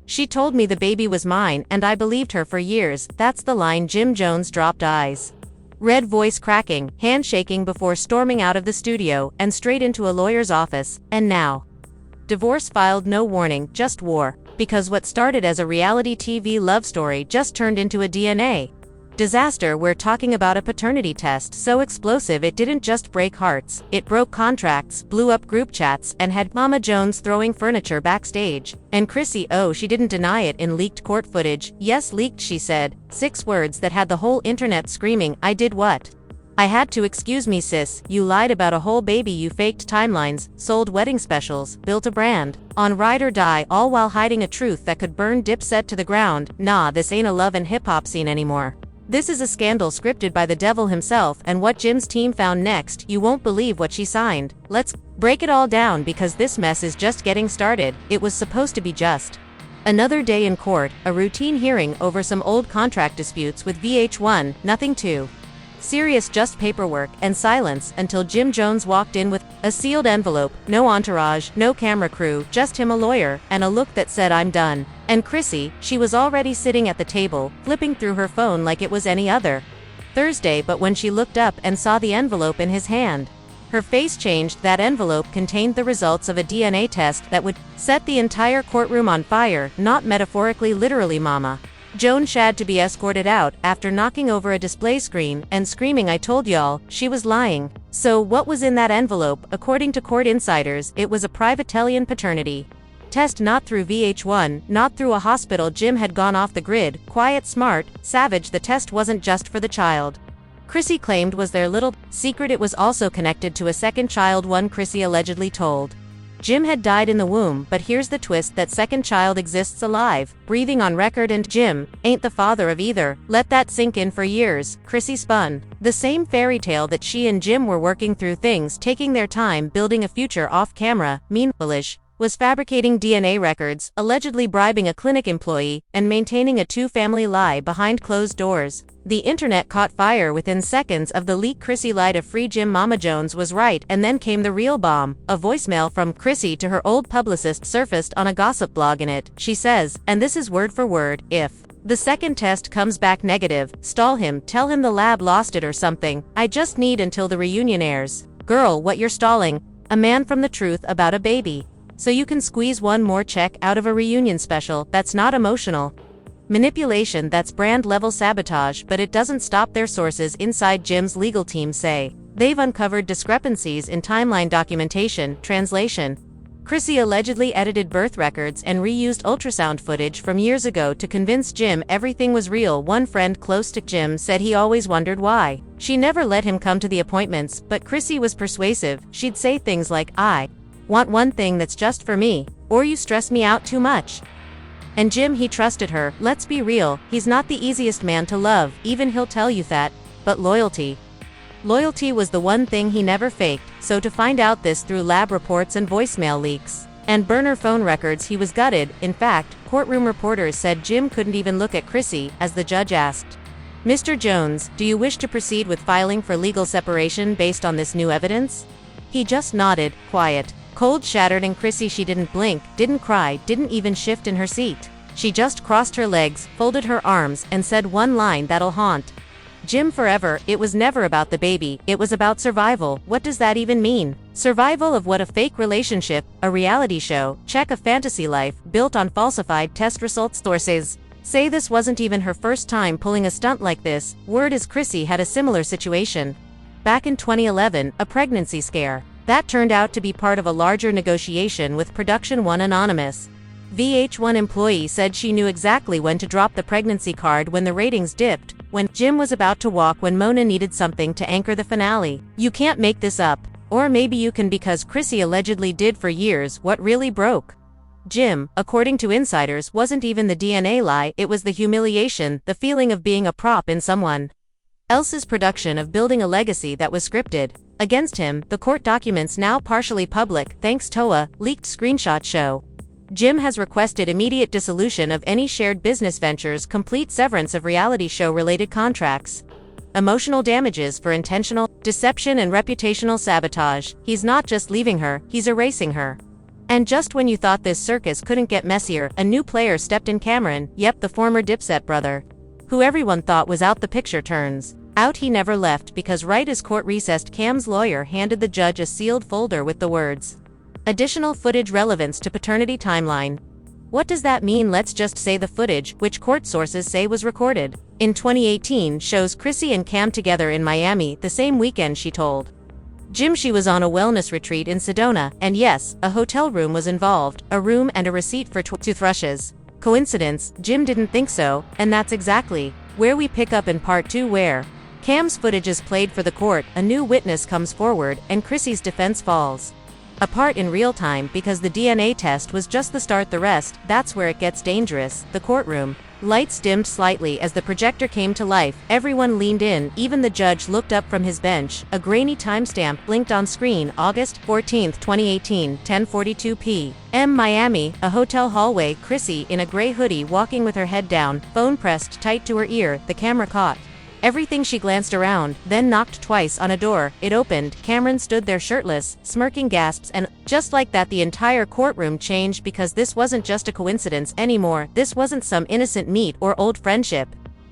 She told me the baby was mine and I believed her for years. That's the line. Jim Jones dropped, eyes red, voice cracking, hand shaking before storming out of the studio and straight into a lawyer's office. And now, divorce filed, no warning, just war. Because what started as a reality TV love story just turned into a DNA disaster. We're talking about a paternity test so explosive it didn't just break hearts, it broke contracts, blew up group chats, and had Mama Jones throwing furniture backstage. And Chrissy, oh, she didn't deny it in leaked court footage. Yes, leaked, she said. 6 words that had the whole internet screaming, I did what? I had to. Excuse me sis, you lied about a whole baby, you faked timelines, sold wedding specials, built a brand on ride or die, all while hiding a truth that could burn Dipset to the ground. Nah, this ain't a love and hip-hop scene anymore. This is a scandal scripted by the devil himself. And what Jim's team found next, you won't believe what she signed. Let's break it all down because this mess is just getting started. It was supposed to be just another day in court, a routine hearing over some old contract disputes with VH1, nothing too serious, just paperwork and silence until Jim Jones walked in with a sealed envelope, no entourage, no camera crew, just him, a lawyer, and a look that said, I'm done. And Chrissy, she was already sitting at the table, flipping through her phone like it was any other Thursday. But when she looked up and saw the envelope in his hand, her face changed. That envelope contained the results of a DNA test that would set the entire courtroom on fire, not metaphorically, literally. Mama Jones had to be escorted out after knocking over a display screen and screaming, I told y'all, she was lying. So what was in that envelope? According to court insiders, it was a private Italian paternity test, not through VH1, not through a hospital. Jim had gone off the grid, quiet, smart, savage. The test wasn't just for the child Chrissy claimed was their little secret, it was also connected to a second child, one Chrissy allegedly told Jim had died in the womb. But here's the twist, that second child exists alive, breathing, on record, and Jim ain't the father of either. Let that sink in. For years, Chrissy spun the same fairy tale that she and Jim were working through things, taking their time, building a future off camera. Meanwhile, was fabricating DNA records, allegedly bribing a clinic employee, and maintaining a two-family lie behind closed doors. The internet caught fire within seconds of the leak. Chrissy lied to free Jim. Mama Jones was right. And then came the real bomb. A voicemail from Chrissy to her old publicist surfaced on a gossip blog. In it, she says, and this is word for word, if the second test comes back negative, stall him, tell him the lab lost it or something. I just need until the reunion airs. Girl, what you're stalling? A man from the truth about a baby. So you can squeeze one more check out of a reunion special. That's not emotional manipulation, that's brand level sabotage. But it doesn't stop there. Sources inside Jim's legal team say they've uncovered discrepancies in timeline, documentation, translation. Chrissy allegedly edited birth records and reused ultrasound footage from years ago to convince Jim everything was real. One friend close to Jim said he always wondered why she never let him come to the appointments, but Chrissy was persuasive. She'd say things like, I want one thing that's just for me, or you stress me out too much. And Jim, he trusted her. Let's be real, he's not the easiest man to love, even he'll tell you that. But loyalty was the one thing he never faked. So to find out this through lab reports and voicemail leaks and burner phone records, he was gutted. In fact, courtroom reporters said Jim couldn't even look at Chrissy as the judge asked, Mr. Jones, do you wish to proceed with filing for legal separation based on this new evidence? He just nodded, quiet, cold, shattered. And Chrissy, she didn't blink, didn't cry, didn't even shift in her seat. She just crossed her legs, folded her arms, and said one line that'll haunt Jim forever. It was never about the baby, it was about survival. What does that even mean? Survival of what? A fake relationship, a reality show, check, a fantasy life, built on falsified test results. Sources say this wasn't even her first time pulling a stunt like this. Word is Chrissy had a similar situation back in 2011, a pregnancy scare that turned out to be part of a larger negotiation with Production One. Anonymous VH1 employee said she knew exactly when to drop the pregnancy card when the ratings dipped, when Jim was about to walk, when Mona needed something to anchor the finale. You can't make this up. Or maybe you can, because Chrissy allegedly did for years. What really broke Jim, according to insiders, wasn't even the DNA lie, it was the humiliation, the feeling of being a prop in someone else's production, of building a legacy that was scripted against him. The court documents, now partially public thanks to a leaked screenshot, show Jim has requested immediate dissolution of any shared business ventures, complete severance of reality show-related contracts, emotional damages for intentional deception and reputational sabotage. He's not just leaving her, he's erasing her And just when you thought this circus couldn't get messier, a new player stepped in. Cameron, yep, the former Dipset brother, who everyone thought was out the picture, turns out he never left, because right as court recessed, Cam's lawyer handed the judge a sealed folder with the words, "Additional footage relevance to paternity timeline." What does that mean? Let's just say the footage, which court sources say was recorded in 2018, shows Chrissy and Cam together in Miami the same weekend. She told Jim she was on a wellness retreat in Sedona, and yes, a hotel room was involved, a room and a receipt for toothbrushes. Coincidence? Jim didn't think so, and that's exactly where we pick up in part 2, where Cam's footage is played for the court, a new witness comes forward, and Chrissy's defense falls apart in real time because the DNA test was just the start. The rest, that's where it gets dangerous. The courtroom lights dimmed slightly as the projector came to life. Everyone leaned in, even the judge looked up from his bench. A grainy timestamp blinked on screen. August 14, 2018, 10:42 p.m. Miami, a hotel hallway. Chrissy, in a gray hoodie, walking with her head down, phone pressed tight to her ear. The camera caught everything. She glanced around, then knocked twice on a door. It opened. Cameron stood there shirtless, smirking. Gasps, and just like that the entire courtroom changed, because this wasn't just a coincidence anymore. This wasn't some innocent meet or old friendship.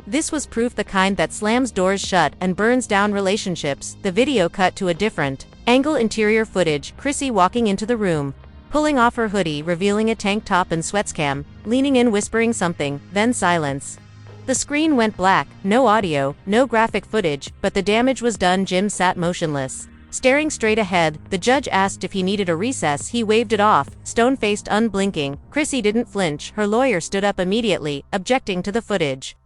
This was proof, the kind that slams doors shut and burns down relationships. The video cut to a different angle. Interior footage, Chrissy walking into the room, pulling off her hoodie, revealing a tank top and sweats. Cam leaning in, whispering something, then silence. The screen went black, no audio, no graphic footage, but the damage was done. Jim sat motionless, staring straight ahead. The judge asked if he needed a recess. He waved it off, stone-faced, unblinking. Chrissy didn't flinch. Her lawyer stood up immediately, objecting to the footage.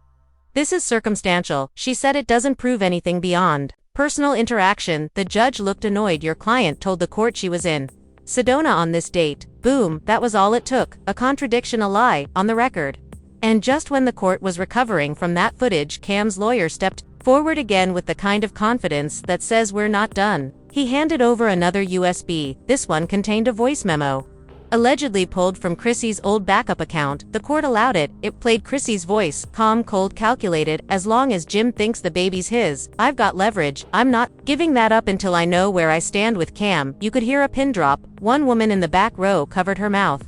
"This is circumstantial," she said. "It doesn't prove anything beyond personal interaction." The judge looked annoyed. "Your client told the court she was in Sedona on this date." Boom, that was all it took. A contradiction, a lie, on the record. And just when the court was recovering from that footage, Cam's lawyer stepped forward again with the kind of confidence that says, "We're not done." He handed over another USB. This one contained a voice memo, allegedly pulled from Chrissy's old backup account. The court allowed it. It played Chrissy's voice, calm, cold, calculated. "As long as Jim thinks the baby's his, I've got leverage. I'm not giving that up until I know where I stand with Cam." You could hear a pin drop. One woman in the back row covered her mouth.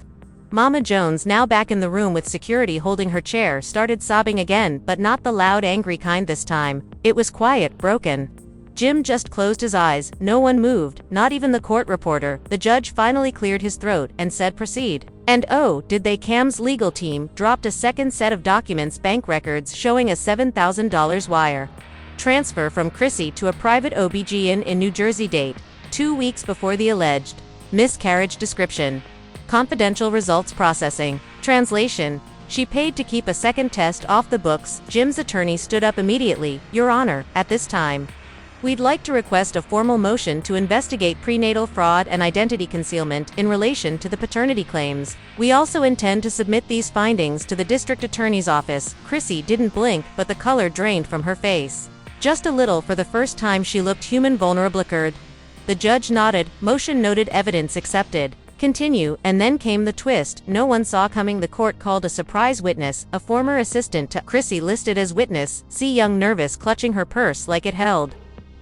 Mama Jones, now back in the room with security holding her chair, started sobbing again, but not the loud, angry kind this time. It was quiet, broken. Jim just closed his eyes. No one moved, not even the court reporter. The judge finally cleared his throat and said, "Proceed." And oh, did they? Cam's legal team dropped a second set of documents, bank records showing a $7,000 wire transfer from Chrissy to a private OB-GYN in New Jersey. Date: 2 weeks before the alleged miscarriage. Description: confidential results processing. Translation: she paid to keep a second test off the books. Jim's attorney stood up immediately. "Your Honor, at this time, we'd like to request a formal motion to investigate prenatal fraud and identity concealment in relation to the paternity claims. We also intend to submit these findings to the district attorney's office." Chrissy didn't blink, but the color drained from her face. Just a little. For the first time she looked human, vulnerable. The judge nodded. Motion noted. Evidence accepted. Continue. And then came the twist no one saw coming. The court called a surprise witness, a former assistant to Chrissy listed as witness. C. Young, nervous, clutching her purse like it held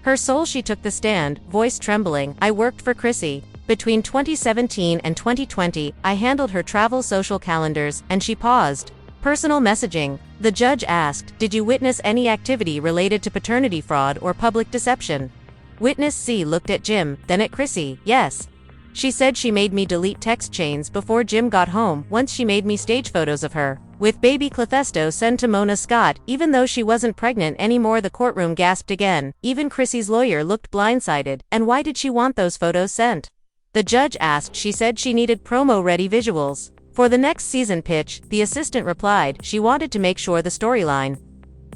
her soul. She took the stand, voice trembling. "I worked for Chrissy between 2017 and 2020. I handled her travel, social calendars," and she paused. "Personal messaging." The judge asked, "Did you witness any activity related to paternity fraud or public deception?" Witness C looked at Jim, then at Chrissy. "Yes. She said she made me delete text chains before Jim got home. Once she made me stage photos of her with baby Clefesto send to Mona Scott, even though she wasn't pregnant anymore." The courtroom gasped again. Even Chrissy's lawyer looked blindsided. "And why did she want those photos sent?" The judge asked. "She said she needed promo-ready visuals for the next season pitch." The assistant replied, "She wanted to make sure the storyline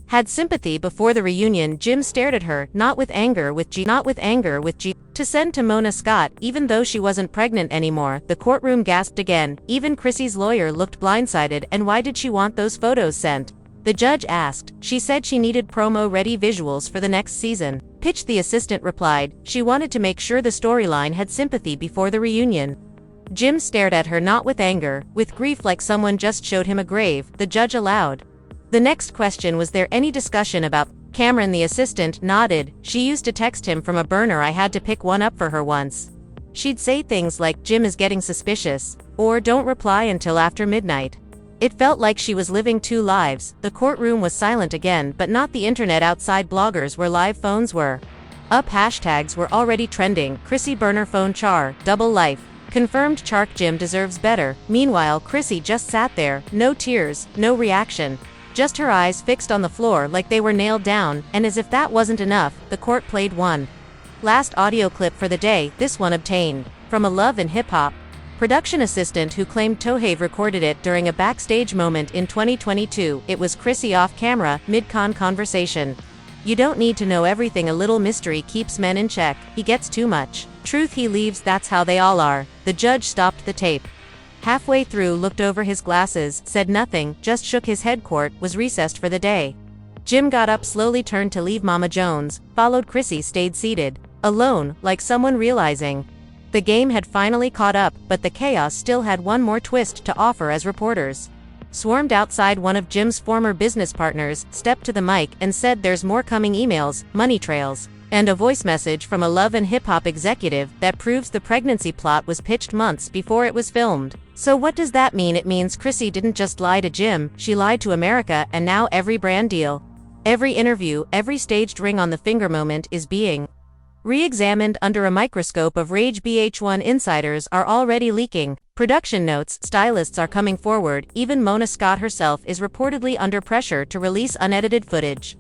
had sympathy before the reunion." Jim stared at her, not with anger, with G. To send to Mona Scott, even though she wasn't pregnant anymore. The courtroom gasped again. Even Chrissy's lawyer looked blindsided. "And why did she want those photos sent?" The judge asked. "She said she needed promo-ready visuals for the next season pitch." The assistant replied, "She wanted to make sure the storyline had sympathy before the reunion." Jim stared at her, not with anger, with grief, like someone just showed him a grave. The judge allowed the next question. "Was there any discussion about Cameron?" The assistant nodded. "She used to text him from a burner. I had to pick one up for her once." She'd say things like Jim is getting suspicious, or don't reply until after midnight. It felt like she was living two lives. The courtroom was silent again, but not the internet outside bloggers where live phones were. Up hashtags were already trending. Chrissy burner phone char, double life. Confirmed Chark Jim deserves better. Meanwhile, Chrissy just sat there, no tears, no reaction. Just her eyes fixed on the floor like they were nailed down, and as if that wasn't enough, the court played one last audio clip for the day, this one obtained from a Love and Hip Hop production assistant who claimed Tohave recorded it during a backstage moment in 2022. It was Chrissy off camera, mid-con conversation. You don't need to know everything. A little mystery keeps men in check. He gets too much truth he leaves. That's how they all are. The judge stopped the tape halfway through, looked over his glasses, said nothing, just shook his head. Court was recessed for the day. Jim got up slowly, turned to leave. Mama Jones followed. Chrissy stayed seated, alone, like someone realizing the game had finally caught up, but the chaos still had one more twist to offer as reporters swarmed outside. One of Jim's former business partners stepped to the mic and said there's more coming. Emails, money trails, and a voice message from a Love and Hip Hop executive that proves the pregnancy plot was pitched months before it was filmed. So what does that mean? It means Chrissy didn't just lie to Jim, she lied to America, and now every brand deal, every interview, every staged ring on the finger moment is being re-examined under a microscope of rage. BH1 insiders are already leaking production notes, stylists are coming forward, even Mona Scott herself is reportedly under pressure to release unedited footage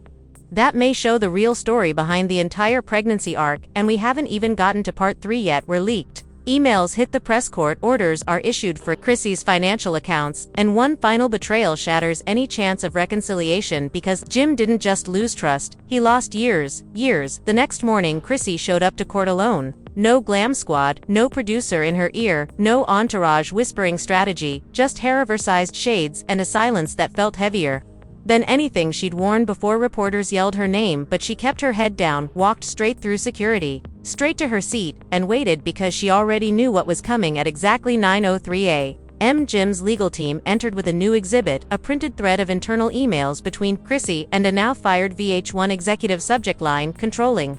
that may show the real story behind the entire pregnancy arc, and we haven't even gotten to part 3 yet. Where leaked emails hit the press. Court orders are issued for Chrissy's financial accounts, and one final betrayal shatters any chance of reconciliation because Jim didn't just lose trust, he lost years. The next morning, Chrissy showed up to court alone. No glam squad, no producer in her ear, no entourage whispering strategy, just hair-oversized shades and a silence that felt heavier than anything she'd worn before. Reporters yelled her name, but she kept her head down, walked straight through security, straight to her seat, and waited because she already knew what was coming. At exactly 9:03 a.m., Jim's legal team entered with a new exhibit, a printed thread of internal emails between Chrissy and a now-fired VH1 executive. Subject line: controlling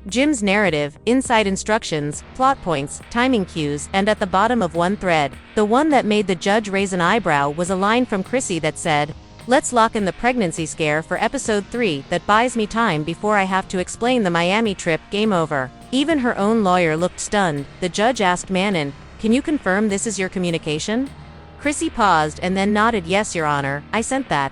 Jim's narrative, inside instructions, plot points, timing cues, and at the bottom of one thread, the one that made the judge raise an eyebrow, was a line from Chrissy that said, "Let's lock in the pregnancy scare for episode 3, that buys me time before I have to explain the Miami trip. Game over." Even her own lawyer looked stunned. The judge asked Manon, "Can you confirm this is your communication?" Chrissy paused and then nodded. "Yes, Your Honor, I sent that."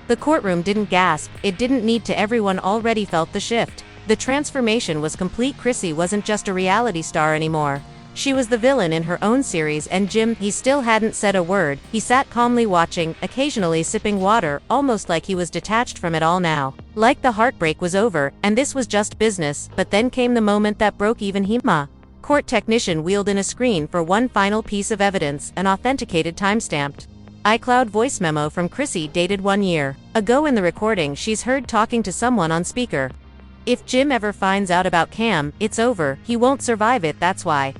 The courtroom didn't gasp, it didn't need to. Everyone already felt the shift. The transformation was complete. Chrissy wasn't just a reality star anymore. She was the villain in her own series, and Jim, he still hadn't said a word. He sat calmly watching, occasionally sipping water, almost like he was detached from it all now. Like the heartbreak was over, and this was just business. But then came the moment that broke even him. Court technician wheeled in a screen for one final piece of evidence, an authenticated timestamped iCloud voice memo from Chrissy dated 1 year ago. In the recording, she's heard talking to someone on speaker. "If Jim ever finds out about Cam, it's over. He won't survive it, that's why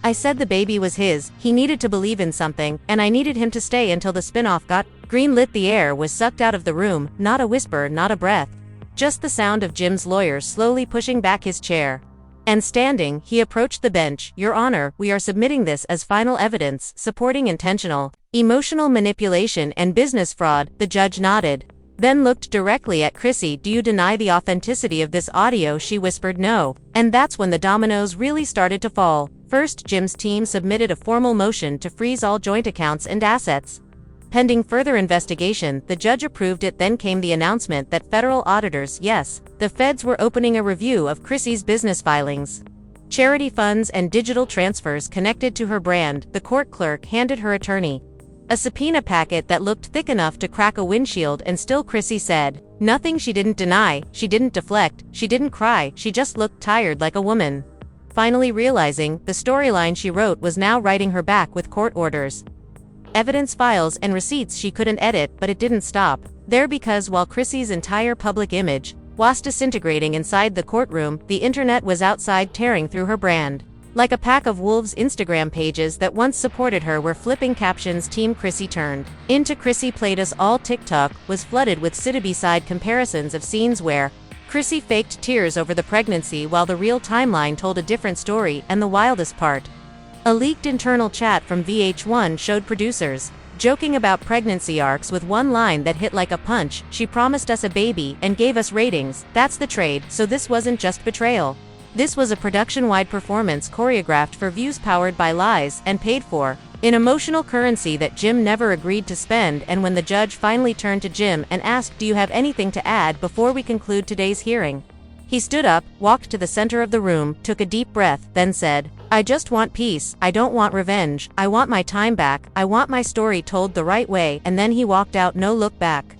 I said the baby was his. He needed to believe in something, and I needed him to stay until the spin-off got greenlit." The air was sucked out of the room, not a whisper, not a breath. Just the sound of Jim's lawyer slowly pushing back his chair and standing. He approached the bench. "Your Honor, we are submitting this as final evidence, supporting intentional, emotional manipulation and business fraud." The judge nodded, then looked directly at Chrissy. "Do you deny the authenticity of this audio?" She whispered no. And that's when the dominoes really started to fall. First, Jim's team submitted a formal motion to freeze all joint accounts and assets. Pending further investigation, the judge approved it. Then came the announcement that federal auditors, yes, the feds, were opening a review of Chrissy's business filings, charity funds, and digital transfers connected to her brand. The court clerk handed her attorney a subpoena packet that looked thick enough to crack a windshield, and still Chrissy said nothing. She didn't deny, she didn't deflect, she didn't cry, she just looked tired, like a woman finally realizing the storyline she wrote was now writing her back with court orders, evidence files, and receipts she couldn't edit. But it didn't stop there, because while Chrissy's entire public image was disintegrating inside the courtroom, the internet was outside, tearing through her brand. Like a pack of wolves, Instagram pages that once supported her were flipping captions. Team Chrissy turned into Chrissy played us all. TikTok was flooded with side-by-side comparisons of scenes where Chrissy faked tears over the pregnancy while the real timeline told a different story. And the wildest part, A leaked internal chat from VH1 showed producers joking about pregnancy arcs with one line that hit like a punch: "She promised us a baby and gave us ratings, that's the trade, so this wasn't just betrayal. This was a production-wide performance choreographed for views, powered by lies, and paid for in emotional currency that Jim never agreed to spend." And when the judge finally turned to Jim and asked, "Do you have anything to add before we conclude today's hearing?" he stood up, walked to the center of the room, took a deep breath, then said, "I just want peace. I don't want revenge. I want my time back. I want my story told the right way." And then he walked out, no look back.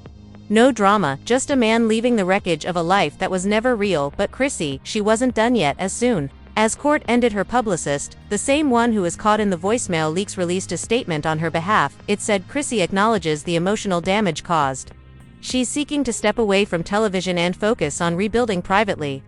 No drama, just a man leaving the wreckage of a life that was never real. But Chrissy, she wasn't done yet. As soon as court ended, her publicist, the same one who was caught in the voicemail leaks, released a statement on her behalf. It said Chrissy acknowledges the emotional damage caused. She's seeking to step away from television and focus on rebuilding privately.